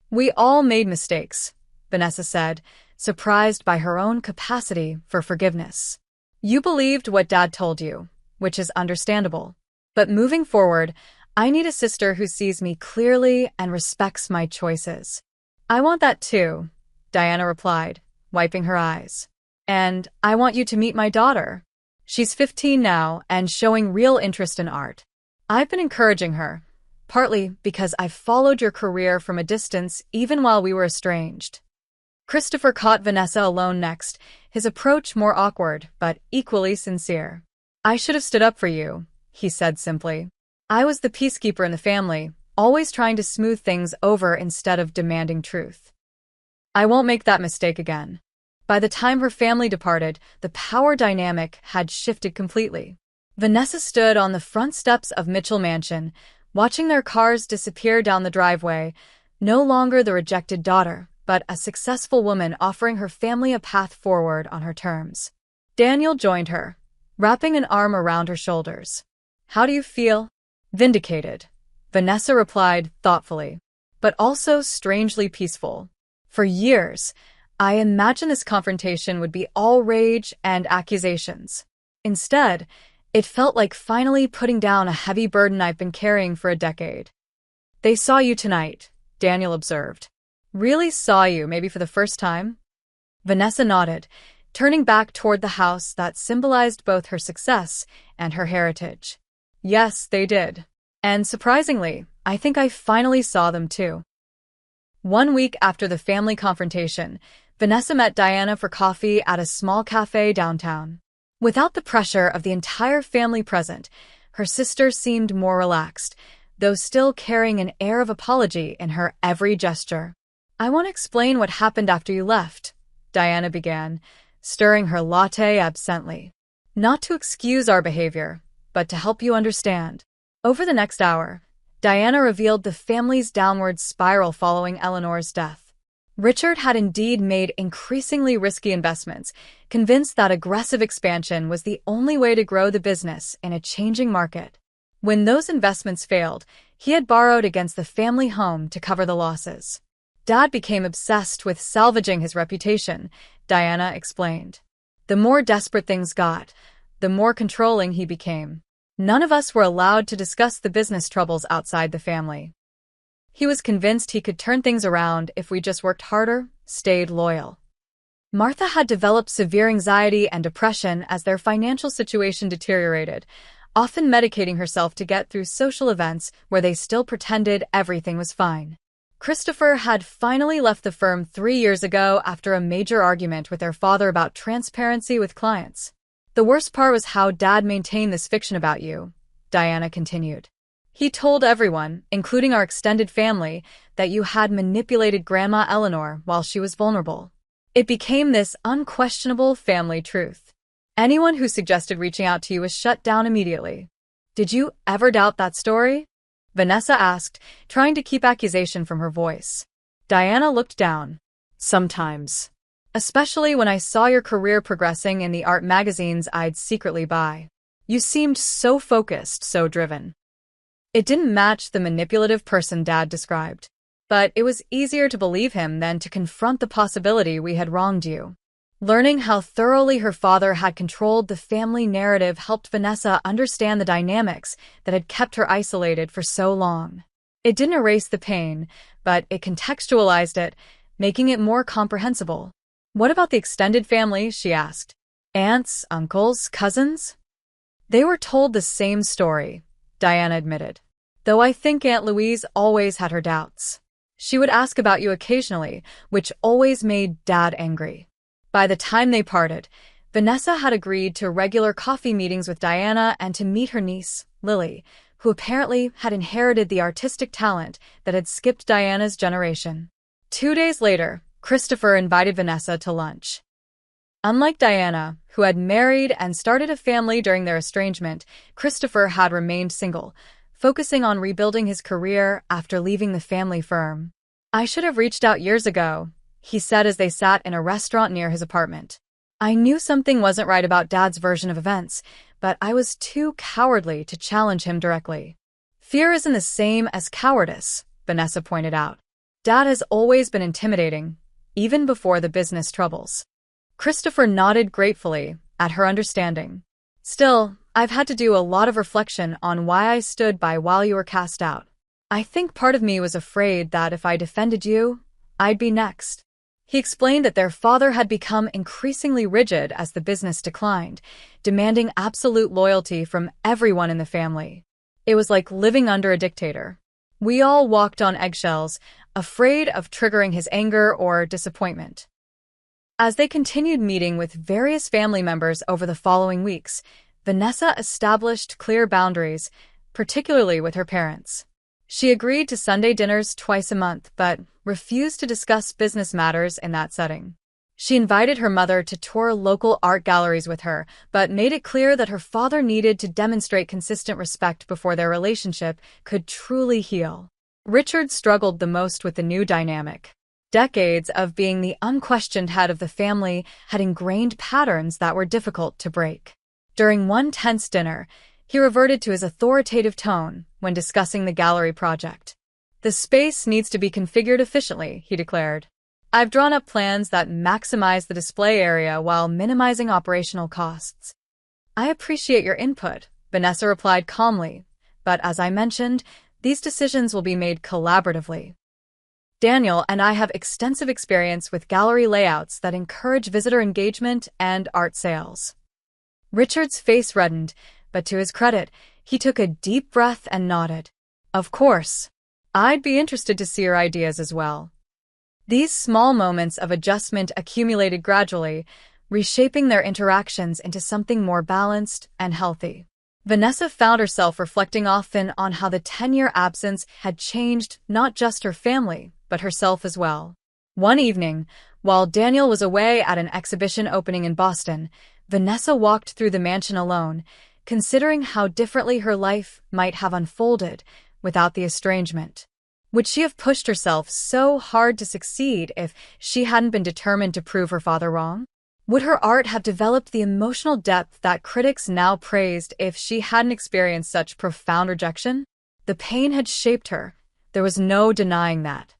We all made mistakes, Vanessa said, surprised by her own capacity for forgiveness. You believed what Dad told you, which is understandable. But moving forward, I need a sister who sees me clearly and respects my choices. I want that too, Diana replied, wiping her eyes. And I want you to meet my daughter. She's 15 now and showing real interest in art. I've been encouraging her, partly because I've followed your career from a distance even while we were estranged. Christopher caught Vanessa alone next, his approach more awkward but equally sincere. I should have stood up for you, he said simply. I was the peacekeeper in the family, always trying to smooth things over instead of demanding truth. I won't make that mistake again. By the time her family departed, the power dynamic had shifted completely. Vanessa stood on the front steps of Mitchell Mansion, watching their cars disappear down the driveway, no longer the rejected daughter, but a successful woman offering her family a path forward on her terms. Daniel joined her, wrapping an arm around her shoulders. How do you feel? Vindicated, Vanessa replied thoughtfully, but also strangely peaceful. For years, I imagined this confrontation would be all rage and accusations. Instead, it felt like finally putting down a heavy burden I've been carrying for a decade. They saw you tonight, Daniel observed. Really saw you, maybe for the first time? Vanessa nodded, turning back toward the house that symbolized both her success and her heritage. Yes, they did. And surprisingly, I think I finally saw them too. 1 week after the family confrontation, Vanessa met Diana for coffee at a small cafe downtown. Without the pressure of the entire family present, her sister seemed more relaxed, though still carrying an air of apology in her every gesture. I want to explain what happened after you left, Diana began, stirring her latte absently. Not to excuse our behavior, but to help you understand. Over the next hour, Diana revealed the family's downward spiral following Eleanor's death. Richard had indeed made increasingly risky investments, convinced that aggressive expansion was the only way to grow the business in a changing market. When those investments failed, he had borrowed against the family home to cover the losses. Dad became obsessed with salvaging his reputation, Diana explained. The more desperate things got, the more controlling he became. None of us were allowed to discuss the business troubles outside the family. He was convinced he could turn things around if we just worked harder, stayed loyal. Martha had developed severe anxiety and depression as their financial situation deteriorated, often medicating herself to get through social events where they still pretended everything was fine. Christopher had finally left the firm 3 years ago after a major argument with their father about transparency with clients. The worst part was how Dad maintained this fiction about you, Diana continued. He told everyone, including our extended family, that you had manipulated Grandma Eleanor while she was vulnerable. It became this unquestionable family truth. Anyone who suggested reaching out to you was shut down immediately. Did you ever doubt that story? Vanessa asked, trying to keep accusation from her voice. Diana looked down. Sometimes. Especially when I saw your career progressing in the art magazines I'd secretly buy. You seemed so focused, so driven. It didn't match the manipulative person Dad described. But it was easier to believe him than to confront the possibility we had wronged you. Learning how thoroughly her father had controlled the family narrative helped Vanessa understand the dynamics that had kept her isolated for so long. It didn't erase the pain, but it contextualized it, making it more comprehensible. What about the extended family? She asked. Aunts, uncles, cousins? They were told the same story, Diana admitted. Though I think Aunt Louise always had her doubts. She would ask about you occasionally, which always made Dad angry. By the time they parted, Vanessa had agreed to regular coffee meetings with Diana and to meet her niece, Lily, who apparently had inherited the artistic talent that had skipped Diana's generation. 2 days later, Christopher invited Vanessa to lunch. Unlike Diana, who had married and started a family during their estrangement, Christopher had remained single, focusing on rebuilding his career after leaving the family firm. I should have reached out years ago, he said as they sat in a restaurant near his apartment. I knew something wasn't right about Dad's version of events, but I was too cowardly to challenge him directly. Fear isn't the same as cowardice, Vanessa pointed out. Dad has always been intimidating, even before the business troubles. Christopher nodded gratefully at her understanding. Still, I've had to do a lot of reflection on why I stood by while you were cast out. I think part of me was afraid that if I defended you, I'd be next. He explained that their father had become increasingly rigid as the business declined, demanding absolute loyalty from everyone in the family. It was like living under a dictator. We all walked on eggshells, afraid of triggering his anger or disappointment. As they continued meeting with various family members over the following weeks, Vanessa established clear boundaries, particularly with her parents. She agreed to Sunday dinners twice a month, but refused to discuss business matters in that setting. She invited her mother to tour local art galleries with her, but made it clear that her father needed to demonstrate consistent respect before their relationship could truly heal. Richard struggled the most with the new dynamic. Decades of being the unquestioned head of the family had ingrained patterns that were difficult to break. During one tense dinner, he reverted to his authoritative tone when discussing the gallery project. The space needs to be configured efficiently, he declared. I've drawn up plans that maximize the display area while minimizing operational costs. I appreciate your input, Vanessa replied calmly, but as I mentioned, these decisions will be made collaboratively. Daniel and I have extensive experience with gallery layouts that encourage visitor engagement and art sales. Richard's face reddened, but to his credit, he took a deep breath and nodded. Of course. I'd be interested to see your ideas as well. These small moments of adjustment accumulated gradually, reshaping their interactions into something more balanced and healthy. Vanessa found herself reflecting often on how the 10-year absence had changed not just her family, but herself as well. One evening, while Daniel was away at an exhibition opening in Boston, Vanessa walked through the mansion alone, considering how differently her life might have unfolded without the estrangement. Would she have pushed herself so hard to succeed if she hadn't been determined to prove her father wrong? Would her art have developed the emotional depth that critics now praised if she hadn't experienced such profound rejection? The pain had shaped her. There was no denying that.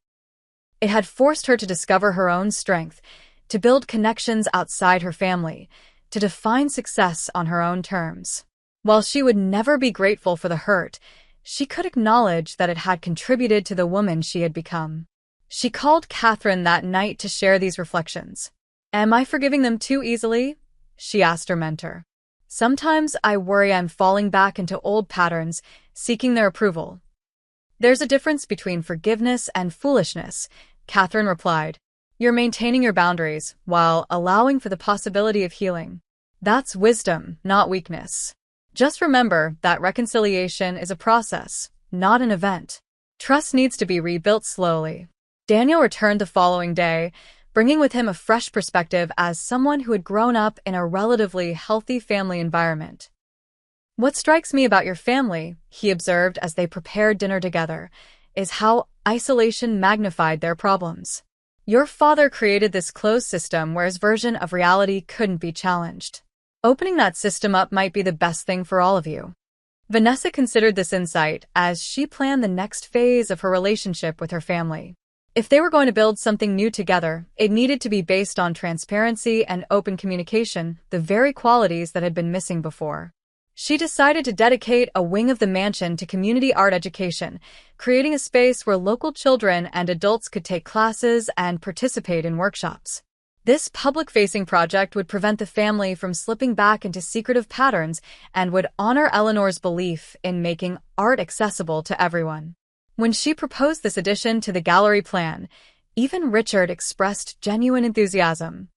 It had forced her to discover her own strength, to build connections outside her family, to define success on her own terms. While she would never be grateful for the hurt, she could acknowledge that it had contributed to the woman she had become. She called Catherine that night to share these reflections. Am I forgiving them too easily? She asked her mentor. Sometimes I worry I'm falling back into old patterns, seeking their approval. There's a difference between forgiveness and foolishness, Catherine replied. You're maintaining your boundaries while allowing for the possibility of healing. That's wisdom, not weakness. Just remember that reconciliation is a process, not an event. Trust needs to be rebuilt slowly. Daniel returned the following day, bringing with him a fresh perspective as someone who had grown up in a relatively healthy family environment. What strikes me about your family, he observed as they prepared dinner together, is how isolation magnified their problems. Your father created this closed system where his version of reality couldn't be challenged. Opening that system up might be the best thing for all of you. Vanessa considered this insight as she planned the next phase of her relationship with her family. If they were going to build something new together, it needed to be based on transparency and open communication, the very qualities that had been missing before. She decided to dedicate a wing of the mansion to community art education, creating a space where local children and adults could take classes and participate in workshops. This public-facing project would prevent the family from slipping back into secretive patterns and would honor Eleanor's belief in making art accessible to everyone. When she proposed this addition to the gallery plan, even Richard expressed genuine enthusiasm.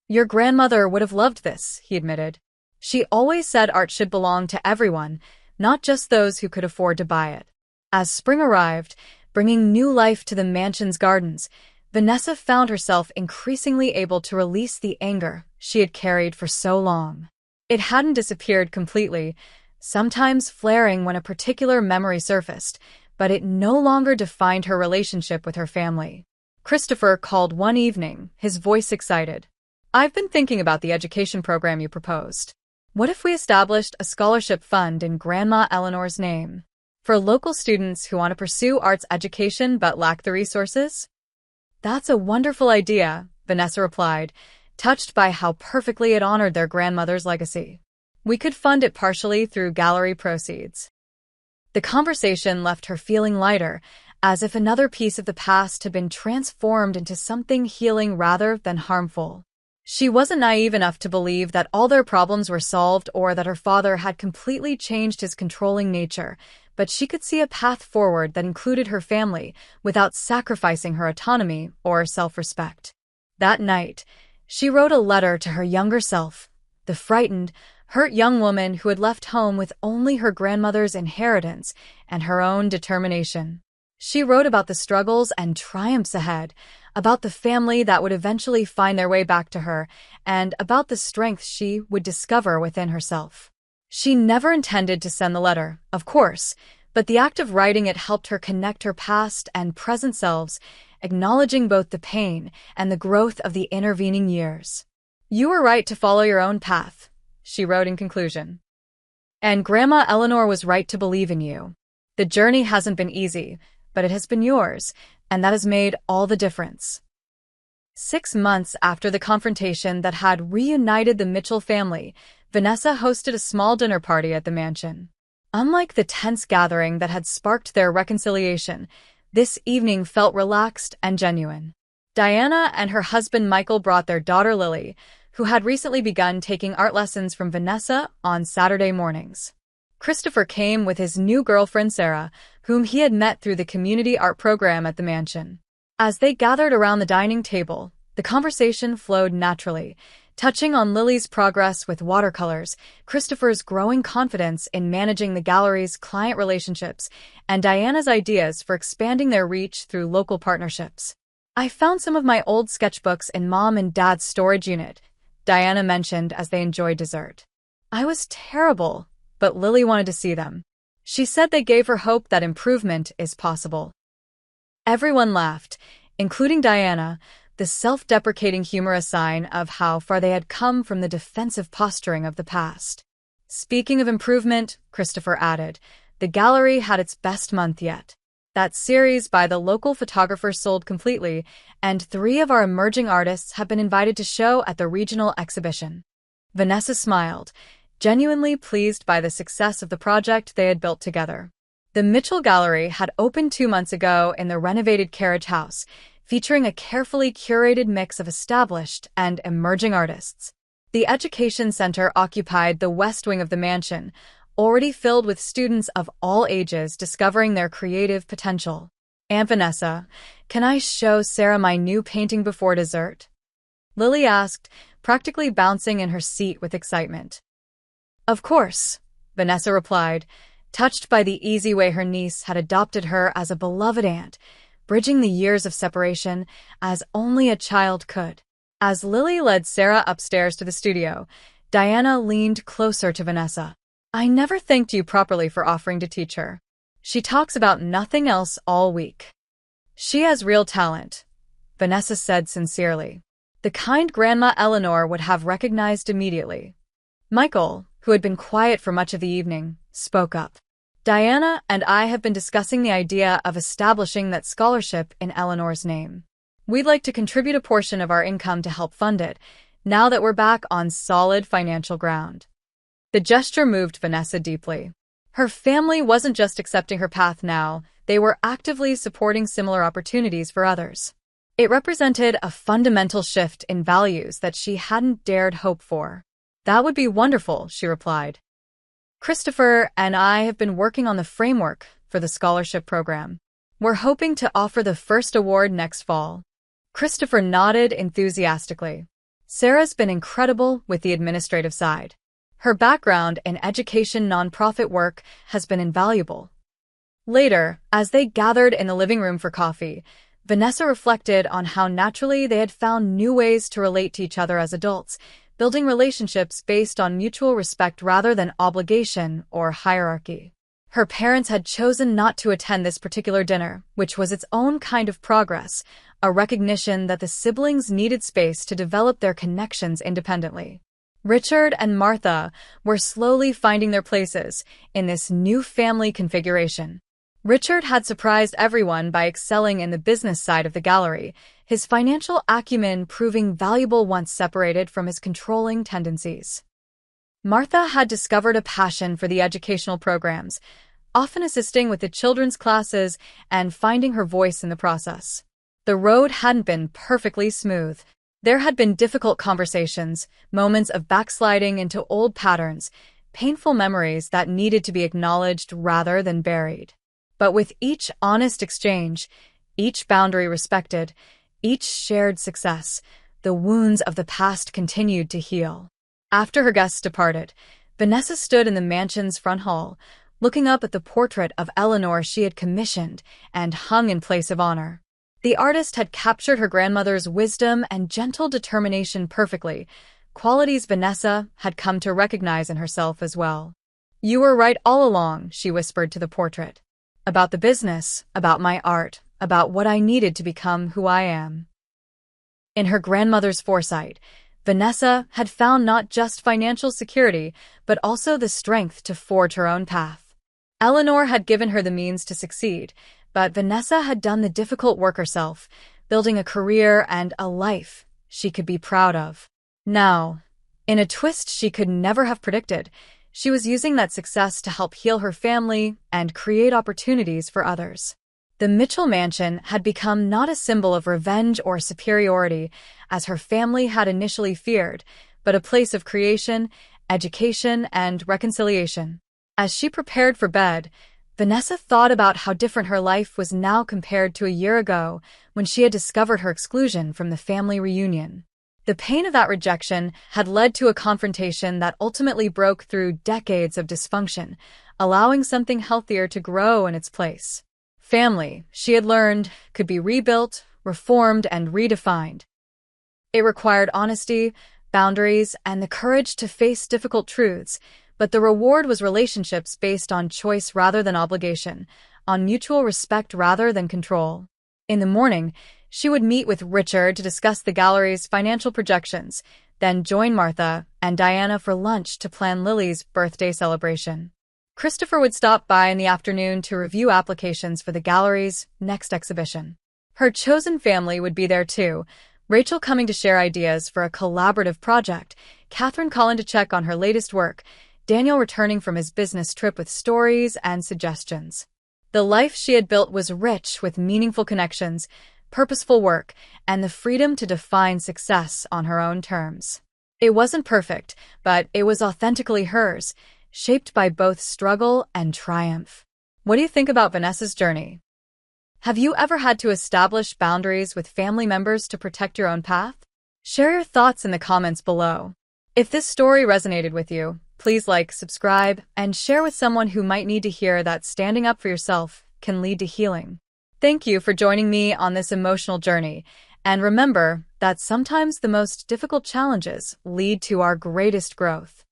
Your grandmother would have loved this, he admitted. She always said art should belong to everyone, not just those who could afford to buy it. As spring arrived, bringing new life to the mansion's gardens, Vanessa found herself increasingly able to release the anger she had carried for so long. It hadn't disappeared completely, sometimes flaring when a particular memory surfaced, but it no longer defined her relationship with her family. Christopher called one evening, his voice excited. "I've been thinking about the education program you proposed. What if we established a scholarship fund in Grandma Eleanor's name for local students who want to pursue arts education but lack the resources?" "That's a wonderful idea," Vanessa replied, touched by how perfectly it honored their grandmother's legacy. "We could fund it partially through gallery proceeds." The conversation left her feeling lighter, as if another piece of the past had been transformed into something healing rather than harmful. She wasn't naive enough to believe that all their problems were solved or that her father had completely changed his controlling nature, but she could see a path forward that included her family without sacrificing her autonomy or self-respect. That night, she wrote a letter to her younger self, the frightened, hurt young woman who had left home with only her grandmother's inheritance and her own determination. She wrote about the struggles and triumphs ahead, about the family that would eventually find their way back to her, and about the strength she would discover within herself. She never intended to send the letter, of course, but the act of writing it helped her connect her past and present selves, acknowledging both the pain and the growth of the intervening years. "You were right to follow your own path," she wrote in conclusion. "And Grandma Eleanor was right to believe in you. The journey hasn't been easy, but it has been yours, and that has made all the difference." 6 months after the confrontation that had reunited the Mitchell family, Vanessa hosted a small dinner party at the mansion. Unlike the tense gathering that had sparked their reconciliation, this evening felt relaxed and genuine. Diana and her husband Michael brought their daughter Lily, who had recently begun taking art lessons from Vanessa on Saturday mornings. Christopher came with his new girlfriend Sarah, whom he had met through the community art program at the mansion. As they gathered around the dining table, the conversation flowed naturally, touching on Lily's progress with watercolors, Christopher's growing confidence in managing the gallery's client relationships, and Diana's ideas for expanding their reach through local partnerships. "I found some of my old sketchbooks in Mom and Dad's storage unit," Diana mentioned as they enjoyed dessert. "I was terrible, but Lily wanted to see them. She said they gave her hope that improvement is possible." Everyone laughed, including Diana, the self-deprecating humor a sign of how far they had come from the defensive posturing of the past. "Speaking of improvement," Christopher added, "the gallery had its best month yet. That series by the local photographer sold completely, and 3 of our emerging artists have been invited to show at the regional exhibition." Vanessa smiled, genuinely pleased by the success of the project they had built together. The Mitchell Gallery had opened 2 months ago in the renovated carriage house, featuring a carefully curated mix of established and emerging artists. The education center occupied the west wing of the mansion, already filled with students of all ages discovering their creative potential. "Aunt Vanessa, can I show Sarah my new painting before dessert?" Lily asked, practically bouncing in her seat with excitement. "Of course," Vanessa replied, touched by the easy way her niece had adopted her as a beloved aunt, bridging the years of separation as only a child could. As Lily led Sarah upstairs to the studio, Diana leaned closer to Vanessa. "I never thanked you properly for offering to teach her. She talks about nothing else all week." "She has real talent," Vanessa said sincerely. "The kind Grandma Eleanor would have recognized immediately." Michael, who had been quiet for much of the evening, spoke up. "Diana and I have been discussing the idea of establishing that scholarship in Eleanor's name. We'd like to contribute a portion of our income to help fund it, now that we're back on solid financial ground." The gesture moved Vanessa deeply. Her family wasn't just accepting her path now, they were actively supporting similar opportunities for others. It represented a fundamental shift in values that she hadn't dared hope for. "That would be wonderful," she replied. "Christopher and I have been working on the framework for the scholarship program. We're hoping to offer the first award next fall." Christopher nodded enthusiastically. Sarah's been incredible with the administrative side. Her background in education nonprofit work has been invaluable. Later, as they gathered in the living room for coffee, Vanessa reflected on how naturally they had found new ways to relate to each other as adults, building relationships based on mutual respect rather than obligation or hierarchy. Her parents had chosen not to attend this particular dinner, which was its own kind of progress, a recognition that the siblings needed space to develop their connections independently. Richard and Martha were slowly finding their places in this new family configuration. Richard had surprised everyone by excelling in the business side of the gallery, his financial acumen proving valuable once separated from his controlling tendencies. Martha had discovered a passion for the educational programs, often assisting with the children's classes and finding her voice in the process. The road hadn't been perfectly smooth. There had been difficult conversations, moments of backsliding into old patterns, painful memories that needed to be acknowledged rather than buried. But with each honest exchange, each boundary respected, each shared success, the wounds of the past continued to heal. After her guests departed, Vanessa stood in the mansion's front hall, looking up at the portrait of Eleanor she had commissioned and hung in place of honor. The artist had captured her grandmother's wisdom and gentle determination perfectly, qualities Vanessa had come to recognize in herself as well. "You were right all along," she whispered to the portrait. "About the business, about my art, about what I needed to become who I am." In her grandmother's foresight, Vanessa had found not just financial security, but also the strength to forge her own path. Eleanor had given her the means to succeed, but Vanessa had done the difficult work herself, building a career and a life she could be proud of. Now, in a twist she could never have predicted, she was using that success to help heal her family and create opportunities for others. The Mitchell mansion had become not a symbol of revenge or superiority, as her family had initially feared, but a place of creation, education, and reconciliation. As she prepared for bed, Vanessa thought about how different her life was now compared to a year ago when she had discovered her exclusion from the family reunion. The pain of that rejection had led to a confrontation that ultimately broke through decades of dysfunction, allowing something healthier to grow in its place. Family, she had learned, could be rebuilt, reformed, and redefined. It required honesty, boundaries, and the courage to face difficult truths, but the reward was relationships based on choice rather than obligation, on mutual respect rather than control. In the morning, she would meet with Richard to discuss the gallery's financial projections, then join Martha and Diana for lunch to plan Lily's birthday celebration. Christopher would stop by in the afternoon to review applications for the gallery's next exhibition. Her chosen family would be there too, Rachel coming to share ideas for a collaborative project, Catherine calling to check on her latest work, Daniel returning from his business trip with stories and suggestions. The life she had built was rich with meaningful connections, purposeful work, and the freedom to define success on her own terms. It wasn't perfect, but it was authentically hers, shaped by both struggle and triumph. What do you think about Vanessa's journey? Have you ever had to establish boundaries with family members to protect your own path? Share your thoughts in the comments below. If this story resonated with you, please like, subscribe, and share with someone who might need to hear that standing up for yourself can lead to healing. Thank you for joining me on this emotional journey, and remember that sometimes the most difficult challenges lead to our greatest growth.